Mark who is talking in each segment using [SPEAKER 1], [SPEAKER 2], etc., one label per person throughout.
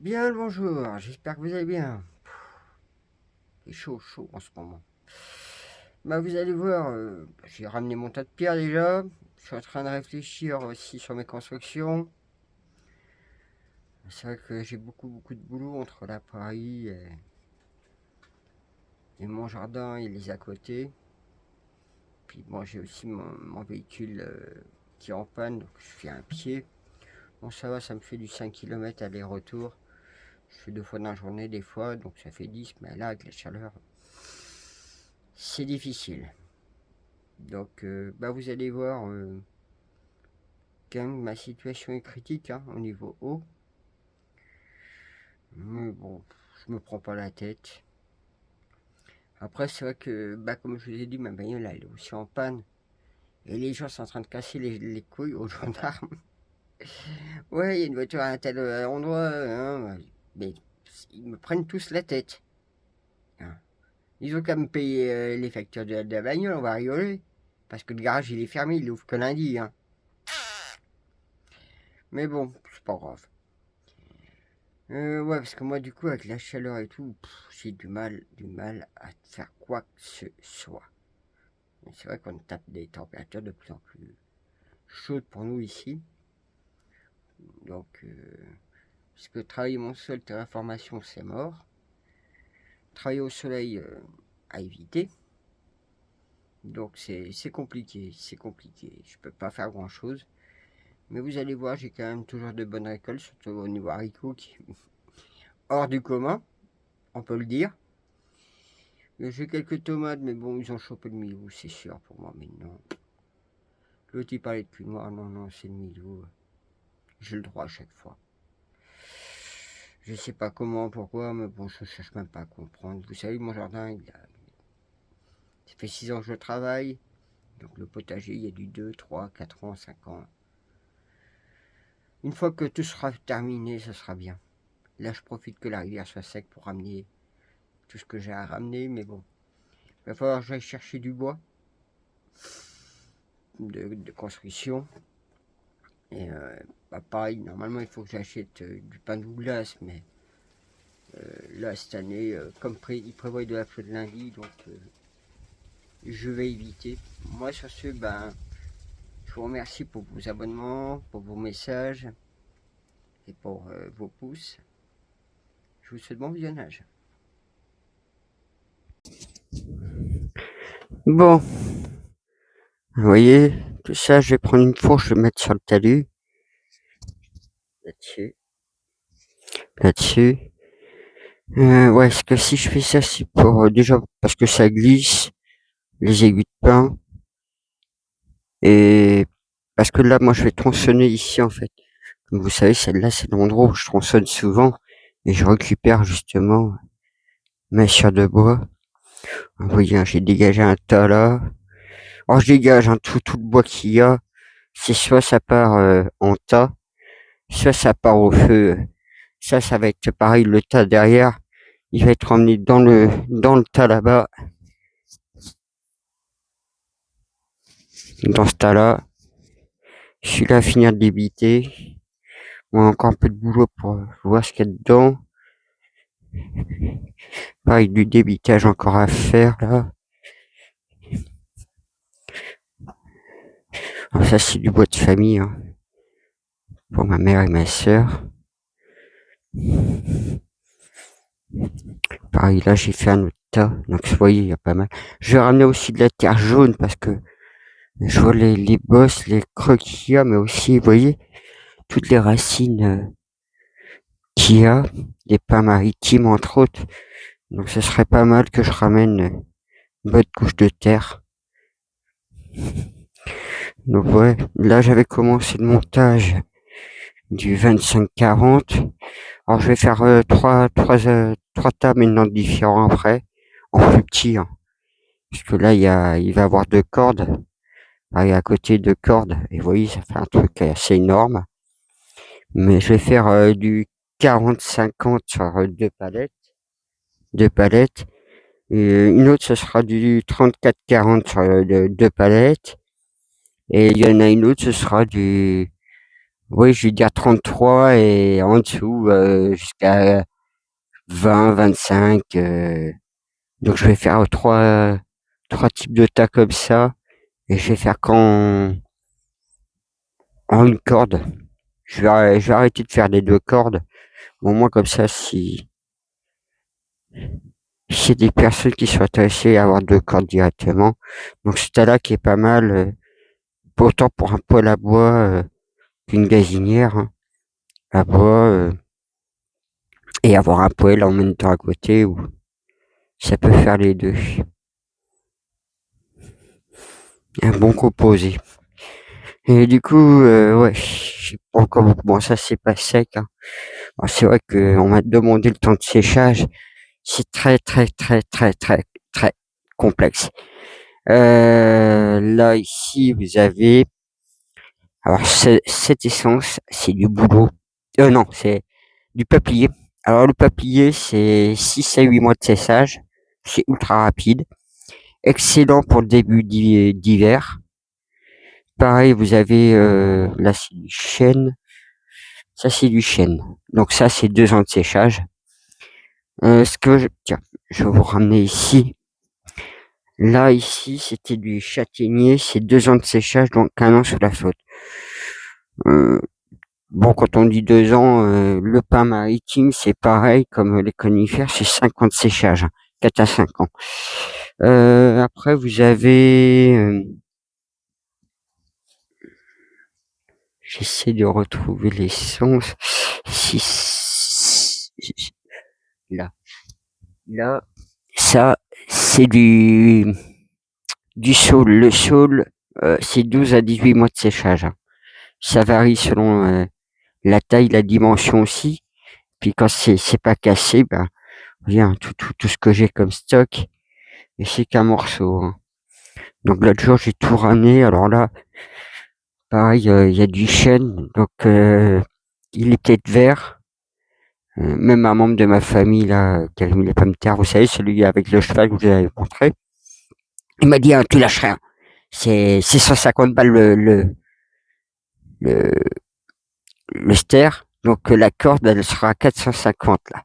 [SPEAKER 1] Bien le bonjour, j'espère que vous allez bien. Il est chaud, chaud en ce moment. Bah vous allez voir, j'ai ramené mon tas de pierres déjà. Je suis en train de réfléchir aussi sur mes constructions. C'est vrai que j'ai beaucoup de boulot entre l'appareil et mon jardin et les à côté. Puis bon, j'ai aussi mon véhicule qui est en panne, donc je fais un pied. Bon ça va, ça me fait du 5 km aller-retour. Je fais 2 fois dans la journée des fois, donc ça fait 10, mais là avec la chaleur, c'est difficile. Donc bah vous allez voir, quand même ma situation est critique hein, au niveau eau. Mais bon, je me prends pas la tête. Après c'est vrai que bah comme je vous ai dit, ma bagnole là, elle est aussi en panne. Et les gens sont en train de casser les couilles aux gendarmes. Ouais, il y a une voiture à un tel endroit. Hein, mais ils me prennent tous la tête. Hein. Ils ont qu'à me payer les factures de la bagnole, on va rigoler. Parce que le garage il est fermé, il ouvre que lundi. Hein. Mais bon, c'est pas grave. Ouais, parce que moi, du coup, avec la chaleur et tout, j'ai du mal à faire quoi que ce soit. Mais c'est vrai qu'on tape des températures de plus en plus chaudes pour nous ici. Donc, parce que travailler mon sol, terraformation, c'est mort. Travailler au soleil, à éviter. Donc, c'est compliqué, c'est compliqué. Je peux pas faire grand chose. Mais vous allez voir, j'ai quand même toujours de bonnes récoltes, surtout au niveau haricots, qui est hors du commun, on peut le dire. J'ai quelques tomates, mais bon, ils ont chopé le milou, c'est sûr pour moi, mais non. L'autre, il parlait de cul noir, non, non, c'est le milou. J'ai le droit à chaque fois. Je sais pas comment, pourquoi, mais bon, je cherche même pas à comprendre. Vous savez, mon jardin, ça fait 6 ans que je travaille. Donc le potager, il y a du 2, 3, 4 ans, 5 ans. Une fois que tout sera terminé, ça sera bien. Là, je profite que la rivière soit sec pour ramener tout ce que j'ai à ramener, mais bon. Il va falloir que j'aille chercher du bois de construction. Et bah pareil, normalement il faut que j'achète du pain de Douglas, mais là cette année, comme il prévoit de la flotte lundi, donc je vais éviter. Moi sur ce, ben, je vous remercie pour vos abonnements, pour vos messages et pour vos pouces. Je vous souhaite bon visionnage. Bon, vous voyez, tout ça, je vais prendre une fourche, je vais mettre sur le talus. Là-dessus. Là-dessus. Ouais, parce que si je fais ça, c'est pour déjà parce que ça glisse, les aiguilles de pain, et parce que là, moi, je vais tronçonner ici, en fait. Comme vous savez, celle-là, c'est l'endroit où je tronçonne souvent, et je récupère justement mes chairs de bois. Vous voyez, hein, j'ai dégagé un tas là. Alors, je dégage tout le bois qu'il y a. C'est soit ça part en tas, soit ça part au feu. Ça va être pareil, le tas derrière, il va être emmené dans le tas là-bas. Dans ce tas-là, je suis là à finir de débiter. On a encore un peu de boulot pour voir ce qu'il y a dedans. Pareil, du débitage encore à faire là. Alors ça c'est du bois de famille hein, pour ma mère et ma sœur. Pareil là j'ai fait un autre tas, donc vous voyez il y a pas mal. Je vais ramener aussi de la terre jaune parce que je vois les bosses, les creux qu'il y a, mais aussi vous voyez toutes les racines qu'il y a, des pins maritimes entre autres. Donc ce serait pas mal que je ramène une bonne couche de terre. Donc ouais, là j'avais commencé le montage du 25-40. Alors je vais faire trois tas maintenant différents après, en plus petit. Hein. Parce que là il va y avoir 2 cordes. Là, il y a à côté 2 cordes. Et vous voyez, ça fait un truc assez énorme. Mais je vais faire du 40-50 sur 2 palettes. 2 palettes. Et une autre, ce sera du 34-40 sur 2 palettes. Et il y en a une autre, ce sera du Oui, je vais dire 33 et en dessous jusqu'à 20, 25. Donc je vais faire trois types de tas comme ça et je vais faire en une corde. Je vais arrêter de faire les deux cordes. Au moins comme ça, si y a des personnes qui sont intéressées à avoir deux cordes directement. Donc ce tas-là qui est pas mal, autant pour un poêle à bois qu'une gazinière hein, à bois et avoir un poêle en même temps à côté où ça peut faire les deux. Un bon composé. Et du coup, ouais, je sais pas encore, bon ça c'est pas sec. Hein. Alors, c'est vrai qu'on m'a demandé le temps de séchage. C'est très très très très très très complexe. Là ici vous avez, alors cette essence c'est du boulot. Non, c'est du papier. Alors le papier c'est 6 à 8 mois de séchage. C'est ultra rapide. Excellent pour le début d'hiver. Pareil, vous avez là c'est du chêne. Ça c'est du chêne. Donc ça c'est 2 ans de séchage. Tiens, je vais vous ramener ici. Là ici c'était du châtaignier. C'est 2 ans de séchage, donc 1 an sous la flotte. Euh, bon, quand on dit 2 ans, le pin maritime c'est pareil comme les conifères, c'est 5 ans de séchage, 4 à 5 ans. Après vous avez j'essaie de retrouver les sons. Si, là, là, ça, c'est du saule. Le saule, c'est 12 à 18 mois de séchage. Hein. Ça varie selon la taille, la dimension aussi. Puis quand c'est pas cassé, ben, rien, tout ce que j'ai comme stock, et c'est qu'un morceau. Hein. Donc l'autre jour, j'ai tout ramené. Alors là, pareil, il y a du chêne. Donc, il est peut-être vert. Même un membre de ma famille, là, qui a mis les pommes de terre, vous savez, celui avec le cheval que je vous avais montré, il m'a dit, ah, tu lâches rien. C'est 150 balles le, le ster. Donc, la corde, elle sera à 450, là.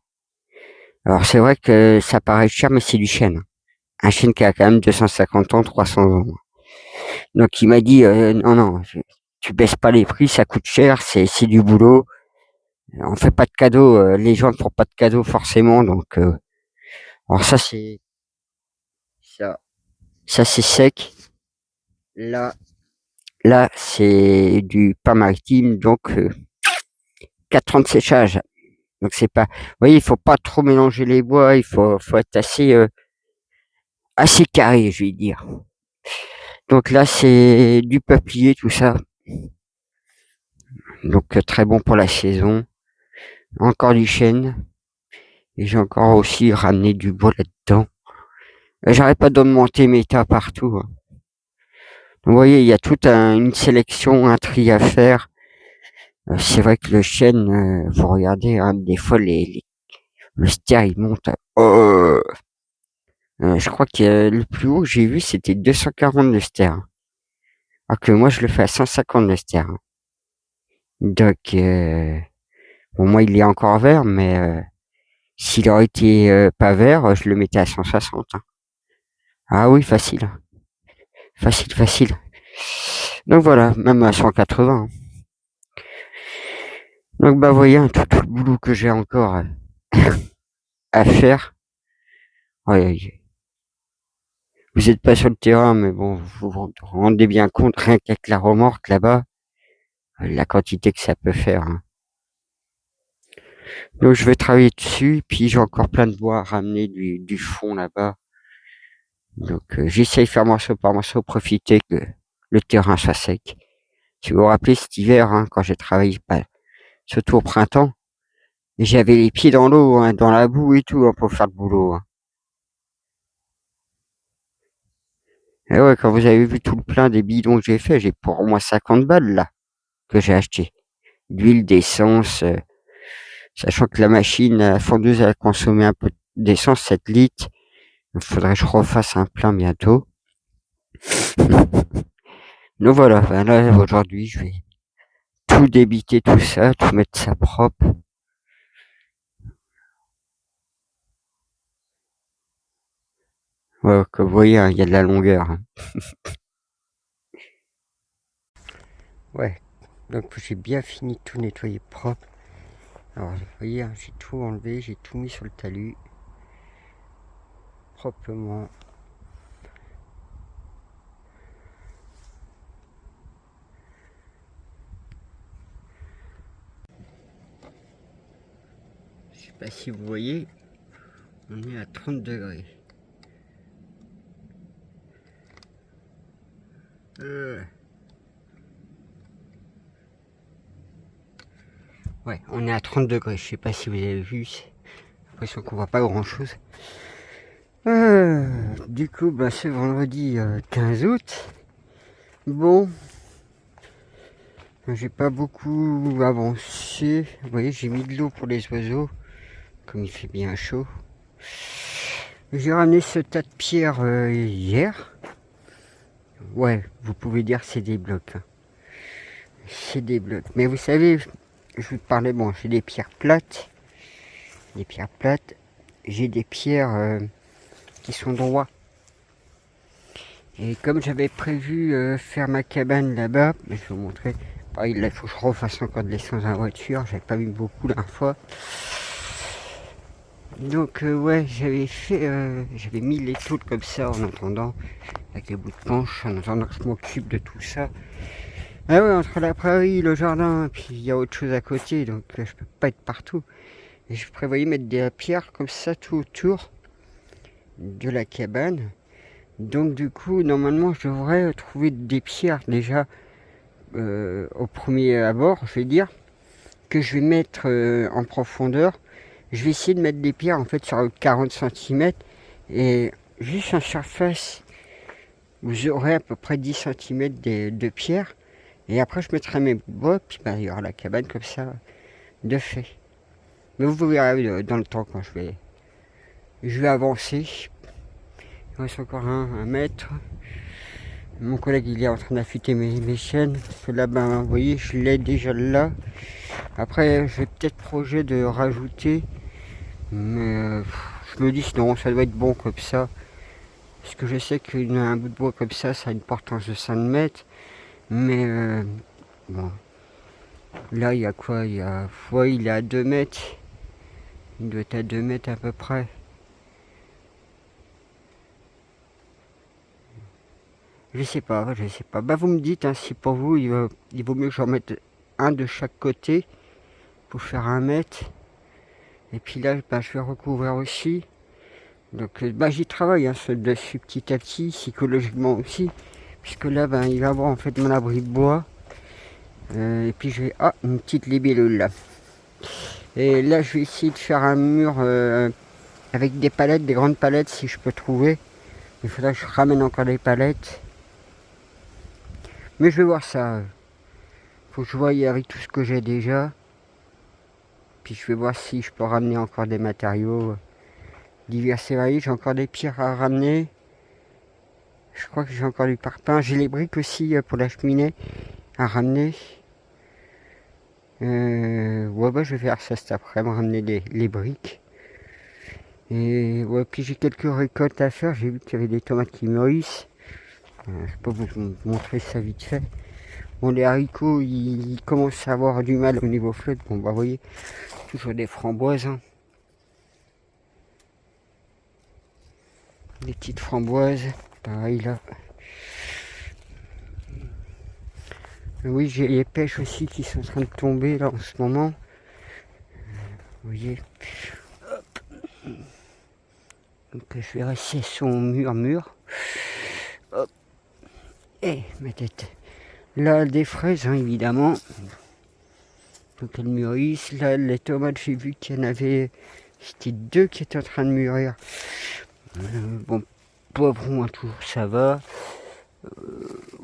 [SPEAKER 1] Alors, c'est vrai que ça paraît cher, mais c'est du chêne. Un chêne qui a quand même 250 ans, 300 ans. Donc, il m'a dit, non, non, tu baisses pas les prix, ça coûte cher, c'est du boulot. On fait pas de cadeaux, les gens ne font pas de cadeaux forcément, donc, alors ça, ça c'est sec. Là, là, c'est du pain maritime, donc 4 ans de séchage. Donc c'est pas, vous voyez, il faut pas trop mélanger les bois, faut être assez carré, je vais dire. Donc là, c'est du papier, tout ça. Donc très bon pour la saison. Encore du chêne. Et j'ai encore aussi ramené du bois là-dedans. J'arrête pas d'augmenter mes tas partout. Hein. Vous voyez, il y a toute une sélection, un tri à faire. C'est vrai que le chêne, vous regardez, hein, des fois le ster il monte. Je crois que le plus haut que j'ai vu c'était 240 de ster. Alors que moi je le fais à 150 de ster. Donc bon moi il est encore vert, mais s'il aurait été pas vert, je le mettais à 160. Hein. Ah oui, facile. Facile, facile. Donc voilà, même à 180. Hein. Donc bah voyez tout le boulot que j'ai encore à faire. Ouais, vous n'êtes pas sur le terrain, mais bon, vous vous rendez bien compte, rien qu'avec la remorque là-bas, la quantité que ça peut faire. Hein. Donc je vais travailler dessus, puis j'ai encore plein de bois à ramener du fond là-bas. Donc j'essaye de faire morceau par morceau, profiter que le terrain soit sec. Si vous vous rappelez cet hiver, hein, quand j'ai travaillé, surtout au printemps, j'avais les pieds dans l'eau, hein, dans la boue et tout, hein, pour faire le boulot. Hein. Et ouais, quand vous avez vu tout le plein des bidons que j'ai fait, j'ai pour au moins 50 balles là, que j'ai acheté. D'huile, d'essence, sachant que la machine fondeuse a consommé un peu d'essence, 7 litres. Il faudrait que je refasse un plein bientôt. Donc voilà, ben là aujourd'hui je vais tout débiter tout ça, tout mettre ça propre. Ouais, comme vous voyez, hein, il y a de la longueur. Hein. Ouais, donc j'ai bien fini de tout nettoyer propre. Alors vous voyez, hein, j'ai tout enlevé, j'ai tout mis sur le talus. Proprement. Je sais pas si vous voyez, on est à 30 degrés. Ouais, on est à 30 degrés, je sais pas si vous avez vu, j'ai l'impression qu'on voit pas grand chose. Du coup, bah, ce vendredi 15 août, bon, j'ai pas beaucoup avancé. Vous voyez, j'ai mis de l'eau pour les oiseaux, comme il fait bien chaud. J'ai ramené ce tas de pierres hier. Ouais, vous pouvez dire c'est des blocs. Hein. C'est des blocs. Mais vous savez, je vous parlais, bon, j'ai des pierres plates. Des pierres plates. J'ai des pierres qui sont droits. Et comme j'avais prévu faire ma cabane là-bas, je vais vous montrer. Pareil, là, il faut que je refasse encore de l'essence dans la voiture. J'avais pas mis beaucoup la dernière fois. Donc ouais, j'avais mis les tôles comme ça en attendant, avec les bouts de planche, en attendant que je m'occupe de tout ça. Ah ouais, entre la prairie, le jardin, puis il y a autre chose à côté, donc je peux pas être partout. Et je prévoyais mettre des pierres comme ça tout autour de la cabane. Donc du coup, normalement, je devrais trouver des pierres déjà au premier abord, je vais dire, que je vais mettre en profondeur. Je vais essayer de mettre des pierres en fait sur 40 cm et juste en surface, vous aurez à peu près 10 cm de pierre. Et après, je mettrai mes bois, puis bah, il y aura la cabane comme ça, de fait. Mais vous verrez dans le temps quand je vais avancer. Il reste encore un mètre. Mon collègue, il est en train d'affûter mes chaînes. Parce que là, ben, vous voyez, je l'ai déjà là. Après, j'ai peut-être projet de rajouter. Mais je me dis, sinon, ça doit être bon comme ça. Parce que je sais qu'un bout de bois comme ça a une portance de 5 mètres. Mais bon. Là, il y a quoi? Il est à 2 mètres. Il doit être à 2 mètres à peu près. Je sais pas. Bah, vous me dites, hein, si pour vous, il vaut mieux que j'en mette un de chaque côté pour faire 1 mètre. Et puis là, bah, je vais recouvrir aussi. Donc, bah, j'y travaille, hein, dessus petit à petit, psychologiquement aussi. Puisque là, ben, il va avoir en fait mon abri de bois. Et puis je vais... Ah, une petite libellule là. Et là, je vais essayer de faire un mur avec des palettes, des grandes palettes si je peux trouver. Il faudra que je ramène encore des palettes. Mais je vais voir ça. Faut que je voie avec tout ce que j'ai déjà. Puis je vais voir si je peux ramener encore des matériaux divers et variés. J'ai encore des pierres à ramener. Je crois que j'ai encore du parpaing. J'ai les briques aussi pour la cheminée à ramener. Ouais, bah je vais faire ça cet après, me ramener les briques. Et ouais, puis j'ai quelques récoltes à faire. J'ai vu qu'il y avait des tomates qui mûrissent. Je peux vous montrer ça vite fait. Bon, les haricots, ils commencent à avoir du mal au niveau flotte. Bon, bah, vous voyez, toujours des framboises. Hein. Des petites framboises. Pareil là. Oui, j'ai les pêches aussi qui sont en train de tomber là en ce moment. Vous voyez. Hop. Donc je vais rester son mur. Hop. Et ma tête. Là, des fraises, hein, évidemment. Donc elles mûrissent. Là, les tomates, j'ai vu qu'il y en avait... C'était 2 qui étaient en train de mûrir. Bon, poivron, hein, toujours ça va.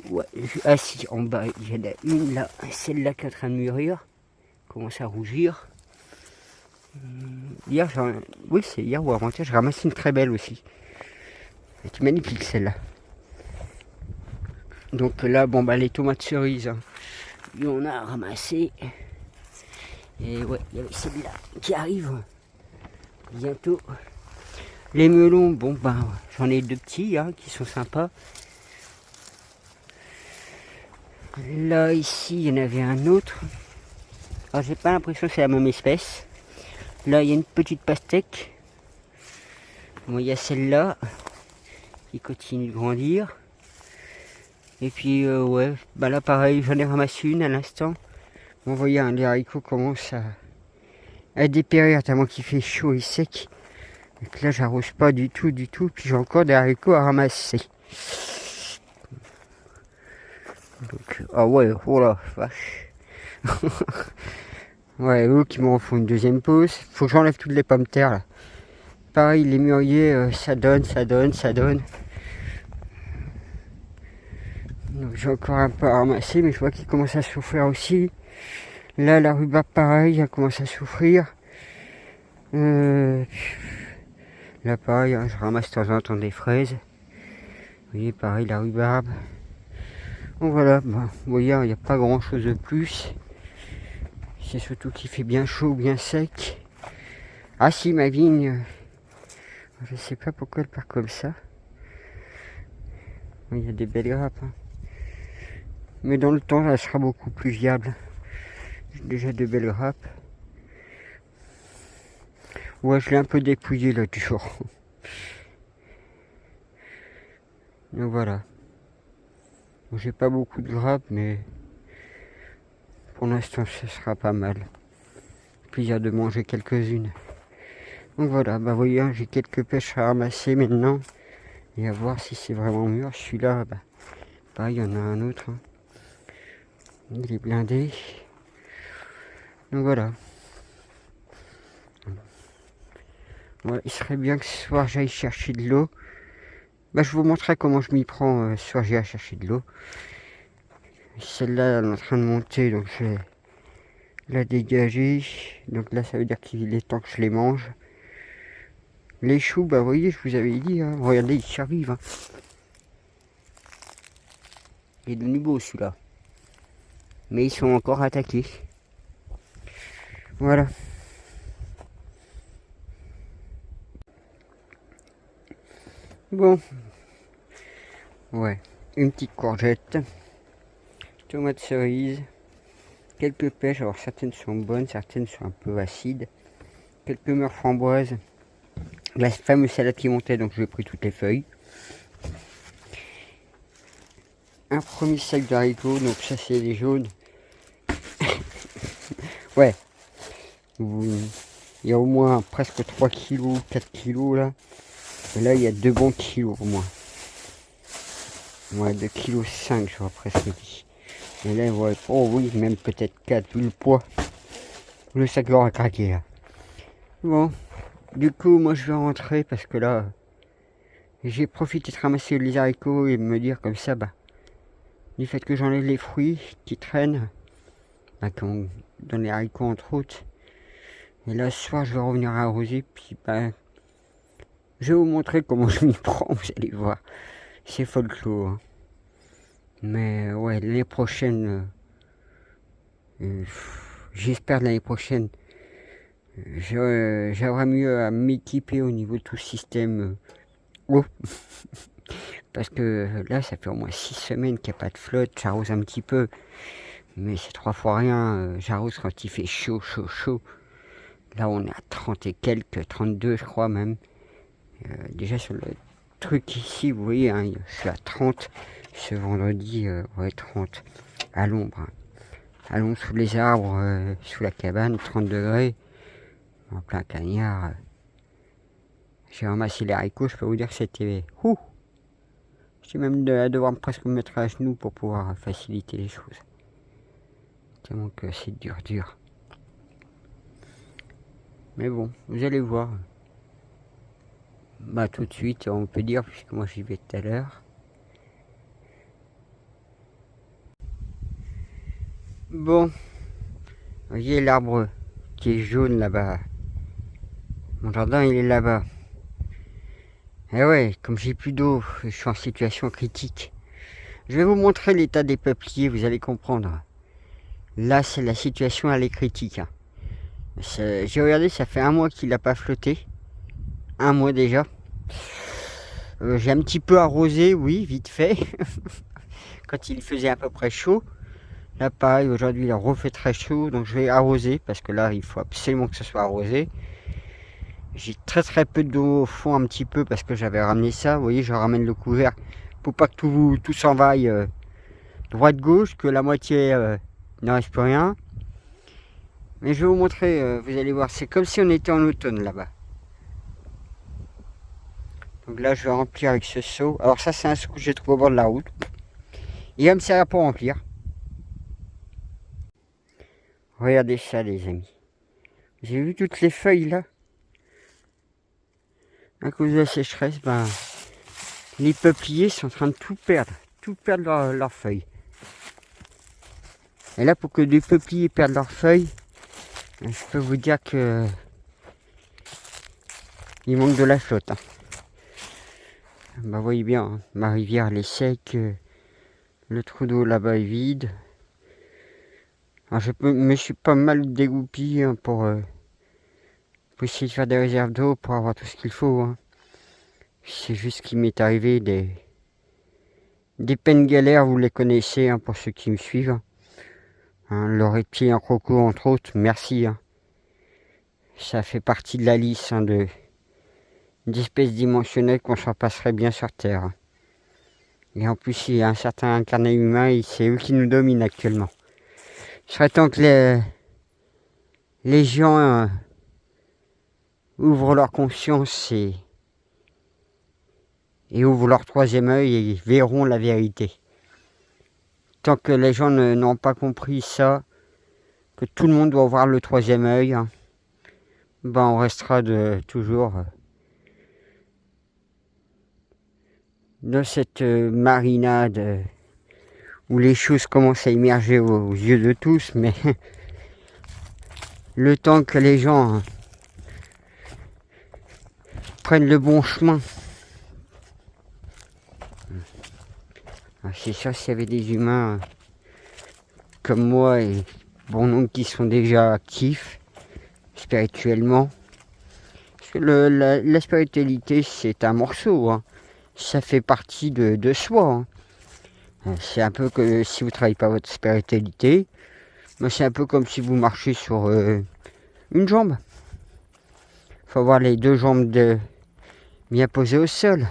[SPEAKER 1] Ouais, ah si, en bas, il y en a une là. Celle-là qui est en train de mûrir. Commence à rougir. Hier, oui, c'est hier ou avant-hier, j'ai ramassé une très belle aussi. Elle est magnifique celle-là. Donc là, bon bah les tomates cerises, hein.
[SPEAKER 2] Lui on a ramassé. Et ouais, il y avait celui-là qui arrive bientôt. Les melons, bon ben j'en ai 2 petits hein, qui sont sympas. Là ici il y en avait un autre. Alors j'ai pas l'impression que c'est la même espèce. Là il y a une petite pastèque. Bon, il y a celle-là qui continue de grandir. Et puis ouais, bah là pareil, j'en ai ramassé une à l'instant. Bon, vous voyez, hein, les haricots commencent à dépérir tellement qu'il fait chaud et sec. Donc là j'arrose pas du tout. Puis j'ai encore des haricots à ramasser. Donc, ah ouais, oh la vache. Ouais, eux qui me refont une deuxième pause. Faut que j'enlève toutes les pommes de terre là. Pareil, les mûriers, ça donne. Donc j'ai encore un peu à ramasser, mais je vois qu'ils commencent à souffrir aussi. Là, la rhubarbe, pareil, elle commence à souffrir. Là, pareil, hein, je ramasse de temps en temps des fraises. Vous voyez, pareil, la rhubarbe. Donc voilà, bah, vous voyez, il n'y a pas grand chose de plus. C'est surtout qu'il fait bien chaud, bien sec. Ah si, ma vigne, je sais pas pourquoi elle part comme ça. Il y a des belles grappes. Hein. Mais dans le temps, elle sera beaucoup plus viable. J'ai déjà de belles grappes. Ouais, je l'ai un peu dépouillé là du jour. Donc voilà. Bon, j'ai pas beaucoup de grappes, mais pour l'instant, ce sera pas mal. Plaisir de manger quelques-unes. Donc voilà, bah voyez, hein, j'ai quelques pêches à ramasser maintenant. Et à voir si c'est vraiment mûr. Celui-là, bah, pareil, il y en a un autre. Hein. Il est blindé. Donc voilà. Voilà. Il serait bien que ce soir j'aille chercher de l'eau. Bah, je vous montrerai comment je m'y prends ce soir j'ai à chercher de l'eau. Celle-là, elle est en train de monter, donc je vais la dégager. Donc là, ça veut dire qu'il est temps que je les mange. Les choux, bah vous voyez, je vous avais dit, hein, regardez, ils survivent. Hein. Il est devenu beau celui-là. Mais ils sont encore attaqués. Voilà. Bon. Ouais. Une petite courgette. Tomates cerises. Quelques pêches. Alors certaines sont bonnes, certaines sont un peu acides. Quelques mûres framboises. La fameuse salade qui montait, donc j'ai pris toutes les feuilles. Un premier sac d'haricots, donc ça c'est les jaunes. Ouais. Il y a au moins presque 3 kg, 4 kg là. Et là il y a 2 bons kilos au moins. Ouais, 2,5 kg j'aurais presque dit. Et là ouais, oh oui, même peut-être 4 vu le poids. Le sac leur a craqué là. Bon. Du coup moi je vais rentrer parce que là j'ai profité de ramasser les haricots et de me dire comme ça, bah, du fait que j'enlève les fruits qui traînent, bah, dans les haricots entre autres. Et là ce soir je vais revenir arroser, puis bah, je vais vous montrer comment je m'y prends, vous allez voir. C'est folklore. Hein. Mais ouais, l'année prochaine, j'espère l'année prochaine, j'aurai mieux à m'équiper au niveau de tout système eau. Parce que là, ça fait au moins 6 semaines qu'il n'y a pas de flotte, j'arrose un petit peu. Mais c'est 3 fois rien, j'arrose quand il fait chaud. Là, on est à 30 et quelques, 32 je crois même. Déjà sur le truc ici, vous voyez, hein, je suis à 30 ce vendredi, ouais 30, à l'ombre. Hein. À l'ombre sous les arbres, sous la cabane, 30 degrés, en plein cagnard. J'ai ramassé les haricots, je peux vous dire que c'était... J'ai même à devoir presque me mettre à genoux pour pouvoir faciliter les choses. Tellement que c'est dur. Mais bon, vous allez voir. Bah tout de suite, on peut dire, puisque moi j'y vais tout à l'heure. Bon, vous voyez l'arbre qui est jaune là-bas. Mon jardin il est là-bas. Et ouais, comme j'ai plus d'eau, je suis en situation critique. Je vais vous montrer l'état des peupliers, vous allez comprendre. Là, c'est la situation, elle est critique. Hein. J'ai regardé, ça fait 1 mois qu'il n'a pas flotté. 1 mois déjà. J'ai un petit peu arrosé, oui, vite fait. Quand il faisait à peu près chaud. Là, pareil, aujourd'hui, il a refait très chaud. Donc, je vais arroser. Parce que là, il faut absolument que ce soit arrosé. J'ai très peu d'eau au fond, un petit peu. Parce que j'avais ramené ça. Vous voyez, je ramène le couvert. Pour pas que tout s'en vaille droite-gauche. Que la moitié ne reste plus rien. Mais je vais vous montrer, vous allez voir, c'est comme si on était en automne là-bas. Donc là, je vais remplir avec ce seau. Alors ça, c'est un seau que j'ai trouvé au bord de la route. Il va me servir pour remplir. Regardez ça, les amis. J'ai vu toutes les feuilles là. À cause de la sécheresse, ben, les peupliers sont en train de tout perdre. Tout perdre leurs feuilles. Et là, pour que des peupliers perdent leurs feuilles, je peux vous dire que il manque de la flotte. Hein. Bah, vous voyez bien, hein, ma rivière elle est sec, le trou d'eau là-bas est vide. Alors je me suis pas mal dégoupillé hein, pour essayer de faire des réserves d'eau pour avoir tout ce qu'il faut. Hein. C'est juste qu'il m'est arrivé des peines galères, vous les connaissez hein, pour ceux qui me suivent. Hein, le reptile en croco entre autres, merci. Hein. Ça fait partie de la liste hein, d'espèces dimensionnelles qu'on s'en passerait bien sur Terre. Et en plus, il y a un certain carnet humain et c'est eux qui nous dominent actuellement. Il serait temps que les gens ouvrent leur conscience et ouvrent leur troisième œil et verront la vérité. Tant que les gens n'ont pas compris ça, que tout le monde doit voir le troisième œil, hein, ben on restera toujours dans cette marinade où les choses commencent à émerger aux yeux de tous, mais le temps que les gens prennent le bon chemin. C'est sûr, s'il y avait des humains comme moi et bon nombre qui sont déjà actifs spirituellement. Parce que la spiritualité, c'est un morceau. Hein. Ça fait partie de soi. Hein. C'est un peu que si vous ne travaillez pas votre spiritualité, c'est un peu comme si vous marchez sur une jambe. Il faut avoir les 2 jambes bien posées au sol.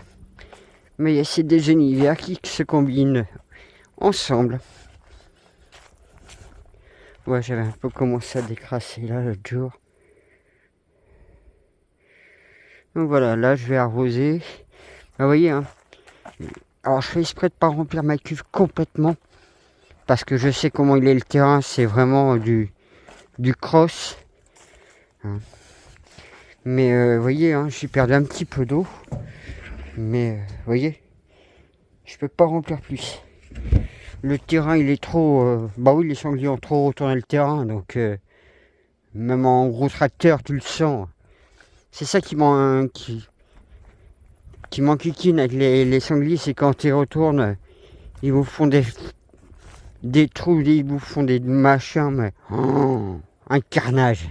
[SPEAKER 2] Mais il y a ces 2 univers qui se combinent ensemble. Ouais, j'avais un peu commencé à décrasser là l'autre jour. Donc voilà, là je vais arroser. Vous voyez, hein. Alors je fais exprès de ne pas remplir ma cuve complètement. Parce que je sais comment il est le terrain. C'est vraiment du cross. Hein. Mais vous voyez, hein, j'ai perdu un petit peu d'eau. Mais vous voyez, je peux pas remplir plus. Le terrain il est trop... bah oui, les sangliers ont trop retourné le terrain. Donc même en gros tracteur, tu le sens. C'est ça qui m'enquiquine avec les sangliers, c'est quand ils retournent, ils vous font des trous, ils vous font des machins, mais un carnage.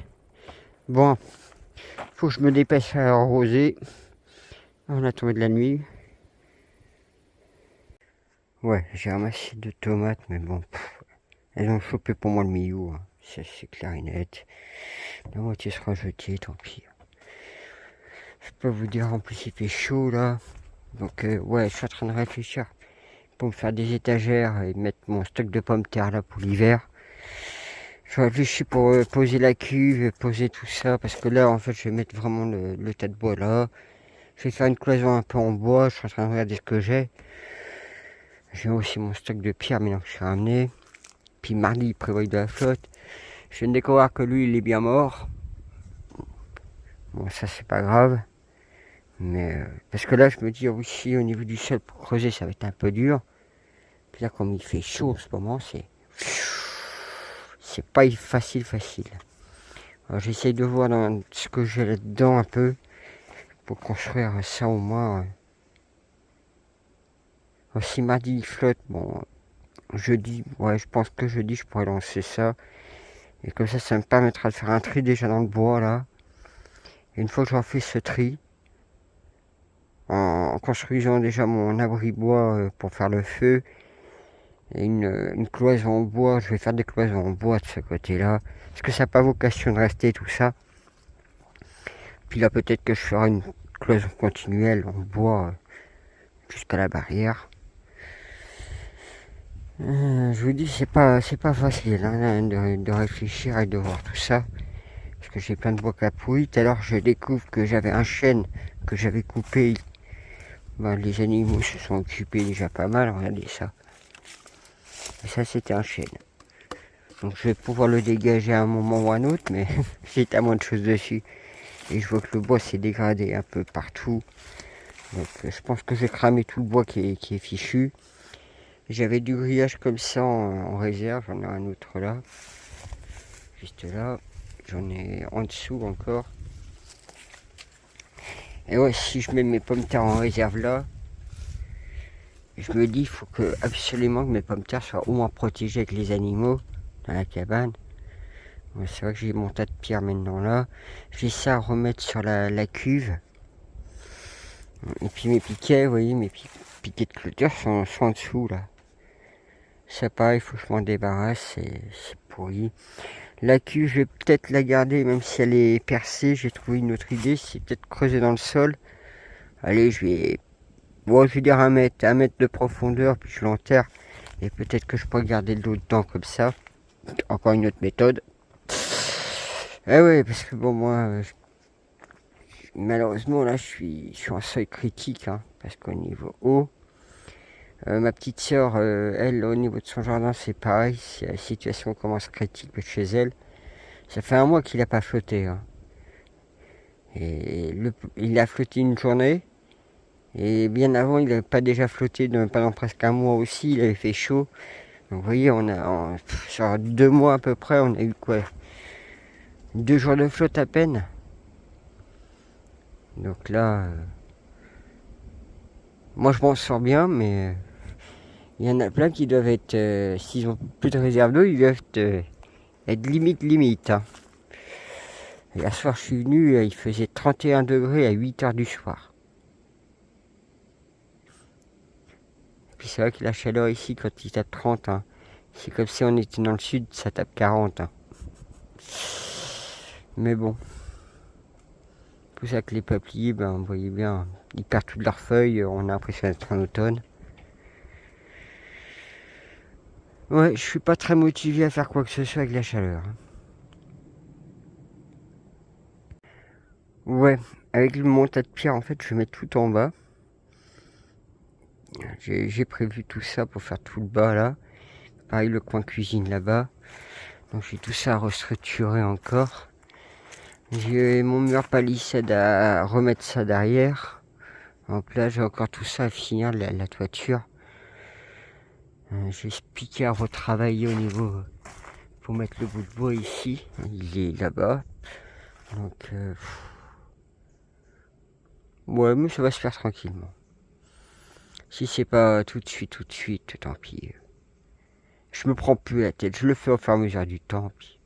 [SPEAKER 2] Bon, faut que je me dépêche à arroser. On a tombé de la nuit. Ouais, j'ai ramassé 2 tomates, mais bon, elles ont chopé pour moi le milieu. Hein. C'est clair et net. La moitié sera jetée, tant pis. Je peux vous dire, en plus il fait chaud là. Donc ouais, je suis en train de réfléchir pour me faire des étagères et mettre mon stock de pommes de terre là pour l'hiver. Je réfléchis pour poser la cuve, poser tout ça, parce que là en fait je vais mettre vraiment le tas de bois là. Je vais faire une cloison un peu en bois, je suis en train de regarder ce que j'ai. J'ai aussi mon stock de pierre maintenant que je suis ramené. Puis mardi il prévoit de la flotte. Je viens de découvrir que lui il est bien mort. Bon ça c'est pas grave. Mais parce que là je me dis aussi au niveau du sol pour creuser ça va être un peu dur. Puis là comme il fait chaud en ce moment c'est pas facile. Alors j'essaye de voir dans ce que j'ai là-dedans un peu pour construire ça au moins. Si mardi il flotte, bon jeudi, ouais, je pense que jeudi, je pourrais lancer ça. Et comme ça me permettra de faire un tri déjà dans le bois, là. Et une fois que j'aurai fait ce tri, en construisant déjà mon abri bois pour faire le feu, et une cloison en bois, je vais faire des cloisons en bois de ce côté-là, parce que ça n'a pas vocation de rester tout ça. Puis là, peut-être que je ferai une cloison continuelle en bois jusqu'à la barrière. Je vous dis, c'est pas facile hein, de réfléchir et de voir tout ça. Parce que j'ai plein de bois capouilles. Tout à l'heure, je découvre que j'avais un chêne que j'avais coupé. Ben, les animaux se sont occupés déjà pas mal. Regardez ça. Et ça, c'était un chêne. Donc, je vais pouvoir le dégager à un moment ou à un autre, mais j'ai tellement de choses dessus. Et je vois que le bois s'est dégradé un peu partout. Donc, je pense que j'ai cramé tout le bois qui est fichu. J'avais du grillage comme ça en réserve, j'en ai un autre là, juste là, j'en ai en dessous encore. Et ouais, si je mets mes pommes de terre en réserve là, je me dis il faut que absolument que mes pommes de terre soient au moins protégées avec les animaux dans la cabane. Ouais, c'est vrai que j'ai mon tas de pierres maintenant là. J'ai ça à remettre sur la cuve. Et puis mes piquets, vous voyez, mes piquets de clôture sont en dessous là. Ça pareil, il faut que je m'en débarrasse, c'est pourri. La cuve, je vais peut-être la garder, même si elle est percée. J'ai trouvé une autre idée, c'est peut-être creuser dans le sol. Allez, je vais dire 1 mètre de profondeur, puis je l'enterre. Et peut-être que je pourrais garder de l'eau dedans comme ça. Encore une autre méthode. Eh ouais, parce que bon, moi, malheureusement, là, je suis en seuil critique, hein, parce qu'au niveau eau, ma petite sœur, elle, au niveau de son jardin, c'est pareil. La situation commence critique chez elle. Ça fait un mois qu'il n'a pas flotté. Hein. Et il a flotté une journée. Et bien avant, il n'avait pas déjà flotté pendant presque un mois aussi. Il avait fait chaud. Donc vous voyez, sur 2 mois à peu près, on a eu quoi 2 jours de flotte à peine. Donc là, moi je m'en sors bien, mais il y en a plein qui doivent être, s'ils ont plus de réserve d'eau, ils doivent être limite. Hein. Hier soir, je suis venu, il faisait 31 degrés à 8h du soir. Puis c'est vrai que la chaleur ici, quand il tape 30, hein, c'est comme si on était dans le sud, ça tape 40. Hein. Mais bon. C'est pour ça que les peupliers, ben, vous voyez bien, ils perdent toutes leurs feuilles, on a l'impression d'être en automne. Ouais, je suis pas très motivé à faire quoi que ce soit avec la chaleur. Ouais, avec mon tas de pierres, en fait, je mets tout en bas. J'ai prévu tout ça pour faire tout le bas là. Pareil, le coin cuisine là-bas. Donc j'ai tout ça à restructurer encore. J'ai mon mur palissade à remettre ça derrière. Donc là, j'ai encore tout ça à finir, la toiture. J'ai ce piquet à retravailler au niveau pour mettre le bout de bois ici. Il est là-bas. Donc, ouais, mais ça va se faire tranquillement. Si c'est pas tout de suite, tant pis. Je me prends plus la tête, je le fais au fur et à mesure du temps. Puis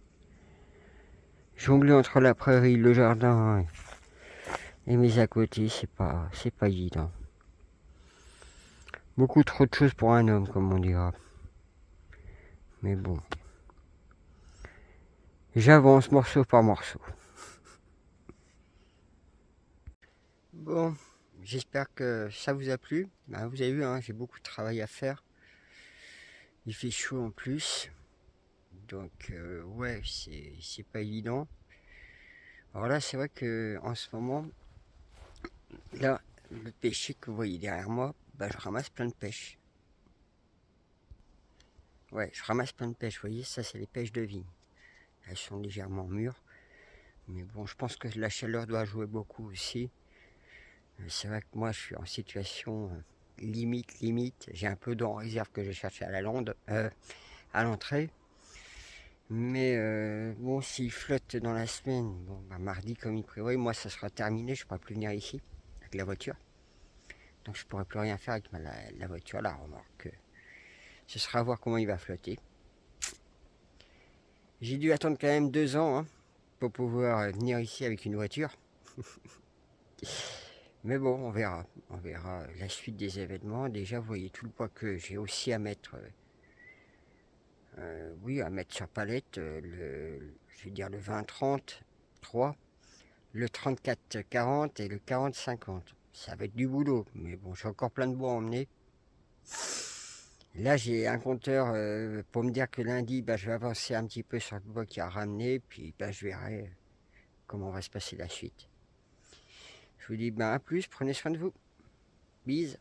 [SPEAKER 2] jongler entre la prairie, le jardin et mes à côté, c'est pas évident. Beaucoup trop de choses pour un homme, comme on dira. Mais bon. J'avance morceau par morceau. Bon, j'espère que ça vous a plu. Ben, vous avez vu, hein, j'ai beaucoup de travail à faire. Il fait chaud en plus. Donc, ouais, c'est pas évident. Alors là, c'est vrai que en ce moment, là, le pêcher que vous voyez derrière moi, bah, je ramasse plein de pêches. Ouais, je ramasse plein de pêches. Vous voyez, ça, c'est les pêches de vigne. Elles sont légèrement mûres. Mais bon, je pense que la chaleur doit jouer beaucoup aussi. C'est vrai que moi, je suis en situation limite. J'ai un peu d'eau en réserve que je cherche à à l'entrée. Mais bon, s'il flotte dans la semaine, bon, bah, mardi comme il prévoit, moi ça sera terminé, je ne pourrai plus venir ici avec la voiture. Donc je ne pourrai plus rien faire avec la voiture, la remorque.
[SPEAKER 1] Ce sera à voir comment il va flotter. J'ai dû attendre quand même 2 ans hein, pour pouvoir venir ici avec une voiture. Mais bon, on verra la suite des événements. Déjà, vous voyez tout le poids que j'ai aussi à mettre, oui, à mettre sur palette, je vais dire le 20-30-3, le 34-40 et le 40-50. Ça va être du boulot, mais bon, j'ai encore plein de bois à emmener. Là, j'ai un compteur pour me dire que lundi, bah, je vais avancer un petit peu sur le bois qui a ramené, puis bah, je verrai comment va se passer la suite. Je vous dis bah, à plus, prenez soin de vous. Bise.